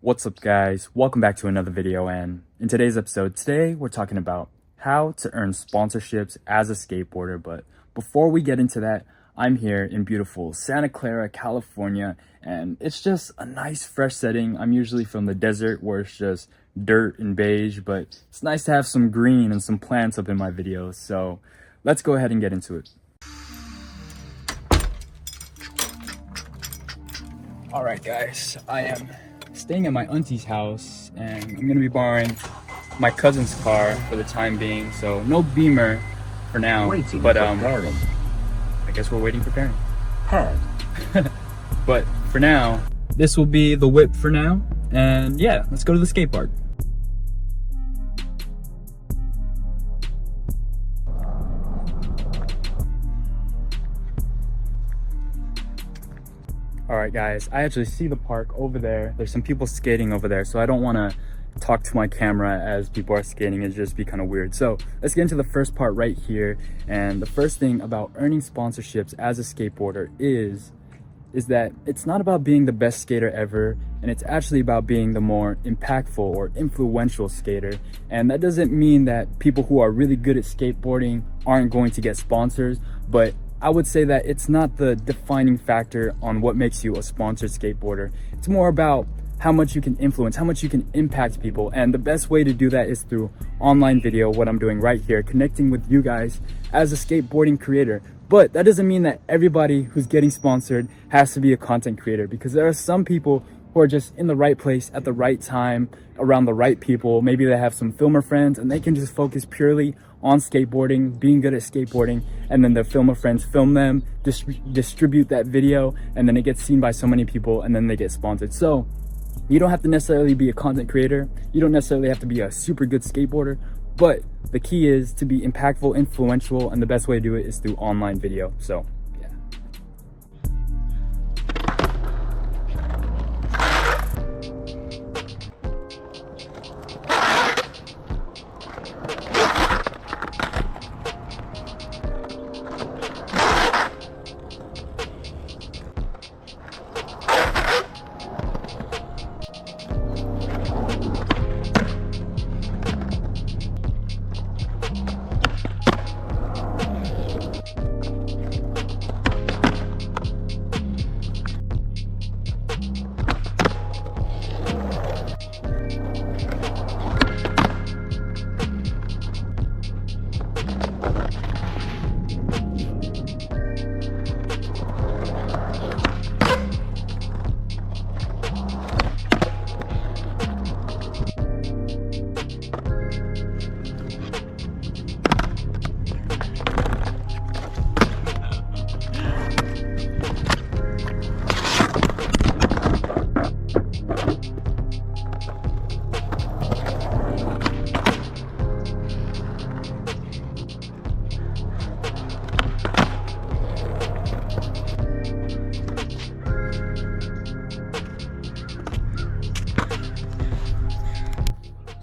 What's up guys, welcome back to another video, and in today's episode, we're talking about how to earn sponsorships as a skateboarder. But before we get into that, I'm here in beautiful Santa Clara, California, and it's just a nice fresh setting. I'm usually from the desert where it's just dirt and beige, but it's nice to have some green and some plants up in my videos. So let's go ahead and get into it. All right guys, I am staying at my auntie's house and I'm gonna be borrowing my cousin's car for the time being, so no Beamer for now, but I guess we're waiting for pairing. But for now, this will be the whip for now, and yeah, let's go to the skate park. All right guys, I actually see the park over there. There's some people skating over there, so I don't want to talk to my camera as people are skating. It'd just be kind of weird. So let's get into the first part right here. And the first thing about earning sponsorships as a skateboarder is that it's not about being the best skater ever, and it's actually about being the more impactful or influential skater. And that doesn't mean that people who are really good at skateboarding aren't going to get sponsors, but I would say that it's not the defining factor on what makes you a sponsored skateboarder. It's more about how much you can influence, how much you can impact people. And the best way to do that is through online video, what I'm doing right here, connecting with you guys as a skateboarding creator. But that doesn't mean that everybody who's getting sponsored has to be a content creator, because there are some people who are just in the right place at the right time, around the right people. Maybe they have some filmer friends and they can just focus purely on skateboarding, being good at skateboarding, and then their filmer friends film them, distribute that video, and then it gets seen by so many people, and then they get sponsored. So you don't have to necessarily be a content creator, you don't necessarily have to be a super good skateboarder, but the key is to be impactful, influential, and the best way to do it is through online video. So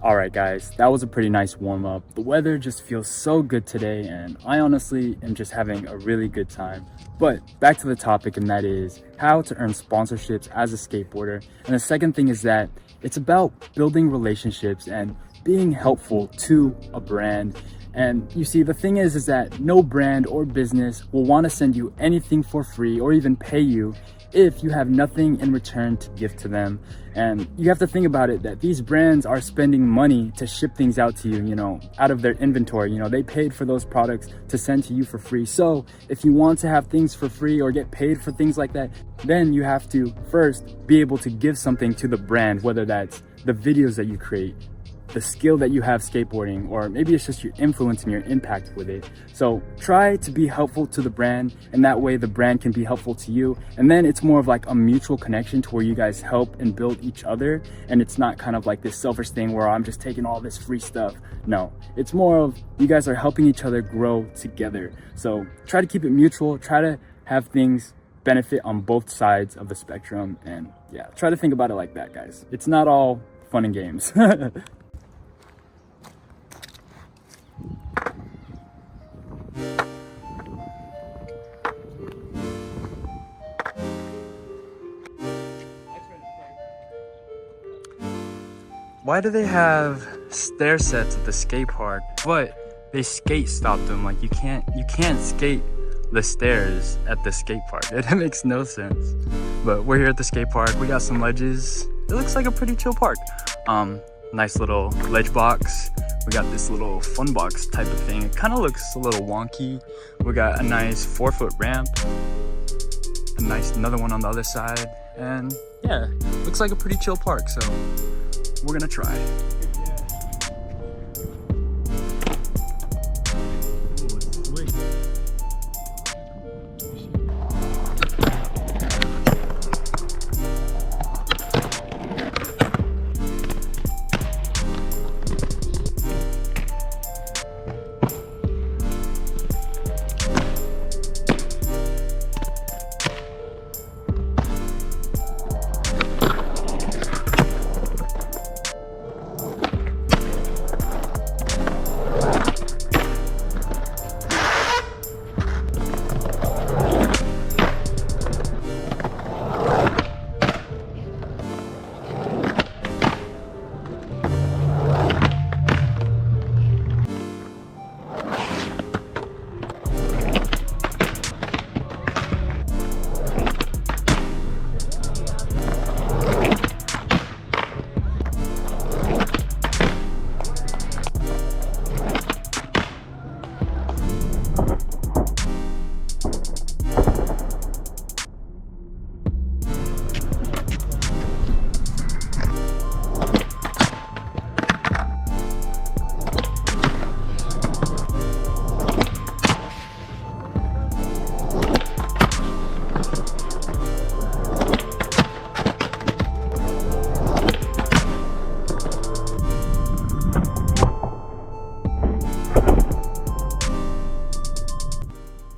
alright guys, that was a pretty nice warm-up. The weather just feels so good today, and I honestly am just having a really good time. But back to the topic, and that is how to earn sponsorships as a skateboarder. And the second thing is that it's about building relationships and being helpful to a brand. And you see, the thing is that no brand or business will want to send you anything for free or even pay you if you have nothing in return to give to them. And you have to think about it, that these brands are spending money to ship things out to you, you know, out of their inventory. You know, they paid for those products to send to you for free. So if you want to have things for free or get paid for things like that, then you have to first be able to give something to the brand, whether that's the videos that you create, the skill that you have skateboarding, or maybe it's just your influence and your impact with it. So try to be helpful to the brand, and that way the brand can be helpful to you. And then it's more of like a mutual connection to where you guys help and build each other. And it's not kind of like this selfish thing where I'm just taking all this free stuff. No, it's more of you guys are helping each other grow together. So try to keep it mutual, try to have things benefit on both sides of the spectrum. And yeah, try to think about it like that, guys. It's not all fun and games. why do they have stair sets at the skate park, but they skate stopped them? Like you can't skate the stairs at the skate park. It makes no sense. But we're here at the skate park. We got some ledges. It looks like a pretty chill park. Nice little ledge box. We got this little fun box type of thing. It kind of looks a little wonky. We got a nice 4-foot ramp. Another one on the other side. And yeah, looks like a pretty chill park. So we're gonna try.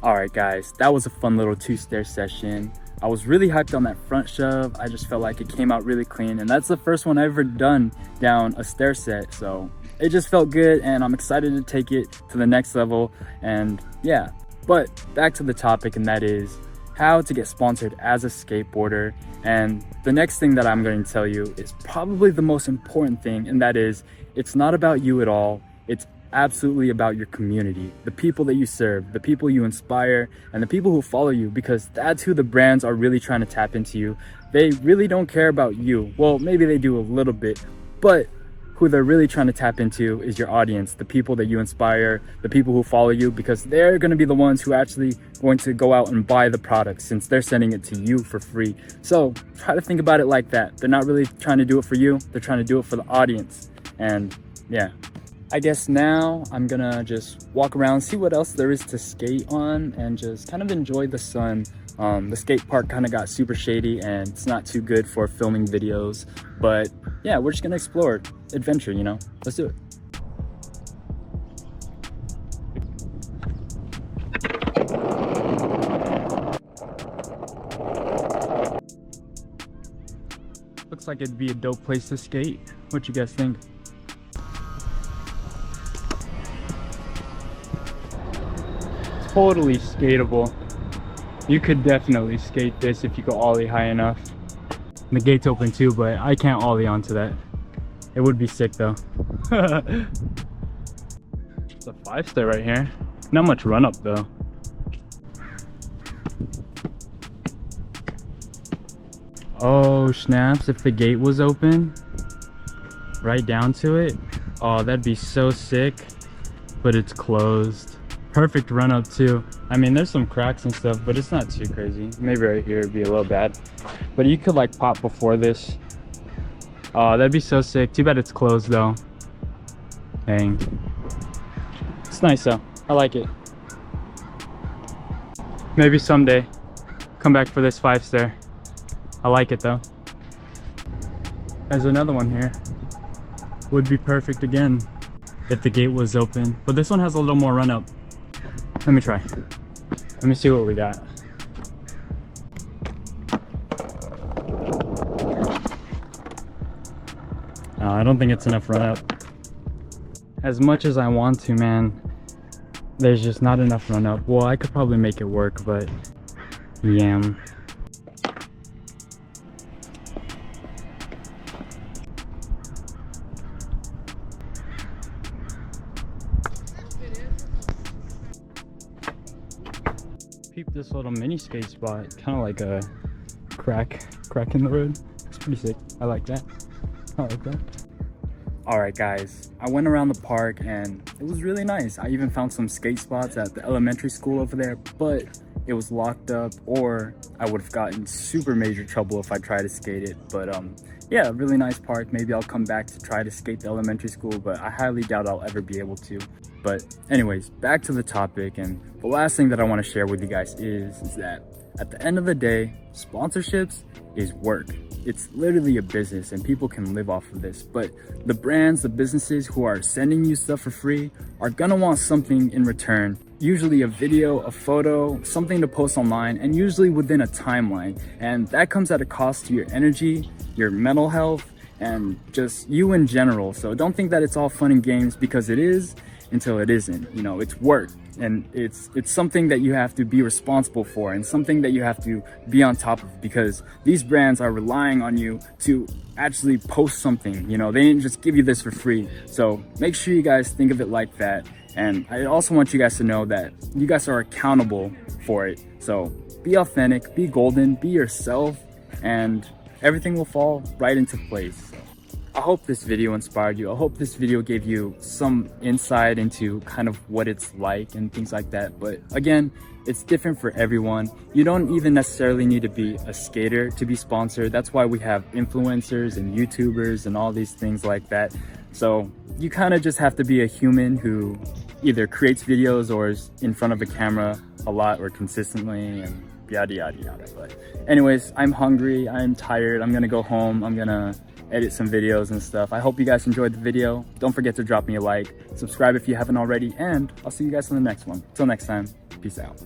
Alright guys, that was a fun little 2-stair session. I was really hyped on that front shove. I just felt like it came out really clean, and that's the first one I've ever done down a stair set, so it just felt good and I'm excited to take it to the next level. And yeah, but back to the topic, and that is how to get sponsored as a skateboarder. And the next thing that I'm going to tell you is probably the most important thing, and that is it's not about you at all. It's absolutely about your community, the people that you serve, the people you inspire, and the people who follow you, because that's who the brands are really trying to tap into you. They really don't care about you. Well, maybe they do a little bit, but who they're really trying to tap into is your audience, the people that you inspire, the people who follow you, because they're going to be the ones who actually going to go out and buy the product since they're sending it to you for free. So try to think about it like that. They're not really trying to do it for you, they're trying to do it for the audience. And yeah, I guess now I'm gonna just walk around, see what else there is to skate on, and just kind of enjoy the sun. The skate park kind of got super shady and it's not too good for filming videos, but yeah, we're just gonna explore, adventure, you know? Let's do it. Looks like it'd be a dope place to skate. What you guys think? Totally skatable. You could definitely skate this if you go ollie high enough. The gate's open too, but I can't ollie onto that. It would be sick though. It's a 5-stair right here. Not much run up though. Oh snaps, if the gate was open right down to it, oh that'd be so sick, but it's closed. Perfect run up too. I mean, there's some cracks and stuff, but it's not too crazy. Maybe right here would be a little bad, but you could like pop before this. Oh, that'd be so sick. Too bad it's closed though. Dang. It's nice though. I like it. Maybe someday come back for this 5-stair. I like it though. There's another one here. Would be perfect again if the gate was open, but this one has a little more run up. Let me try. Let me see what we got. I don't think it's enough run up. As much as I want to, man, there's just not enough run up. Well, I could probably make it work, but yeah. peep this little mini skate spot, kind of like a crack in the road. It's pretty sick. I like that. I like that. All right, guys, I went around the park and it was really nice. I even found some skate spots at the elementary school over there, but it was locked up, or I would have gotten super major trouble if I tried to skate it. But yeah, really nice park. Maybe I'll come back to try to skate the elementary school, but I highly doubt I'll ever be able to. But anyways, back to the topic, and the last thing that I want to share with you guys is that at the end of the day, sponsorships is work. It's literally a business and people can live off of this, but the brands, the businesses who are sending you stuff for free are gonna want something in return. Usually a video, a photo, something to post online, and usually within a timeline. And that comes at a cost to your energy, your mental health, and just you in general. So don't think that it's all fun and games, because it is until it isn't. You know, it's work, and it's something that you have to be responsible for, and something that you have to be on top of, because these brands are relying on you to actually post something. You know, they didn't just give you this for free. So make sure you guys think of it like that. And I also want you guys to know that you guys are accountable for it. So be authentic, be golden, be yourself, and everything will fall right into place. I hope this video inspired you. I hope this video gave you some insight into kind of what it's like and things like that. But again, it's different for everyone. You don't even necessarily need to be a skater to be sponsored. That's why we have influencers and YouTubers and all these things like that. So you kind of just have to be a human who either creates videos or is in front of a camera a lot or consistently, and yada yada yada. But anyways, I'm hungry, I'm tired, I'm gonna go home, I'm gonna edit some videos and stuff. I hope you guys enjoyed the video. Don't forget to drop me a like, subscribe if you haven't already, and I'll see you guys in the next one. Till next time, peace out.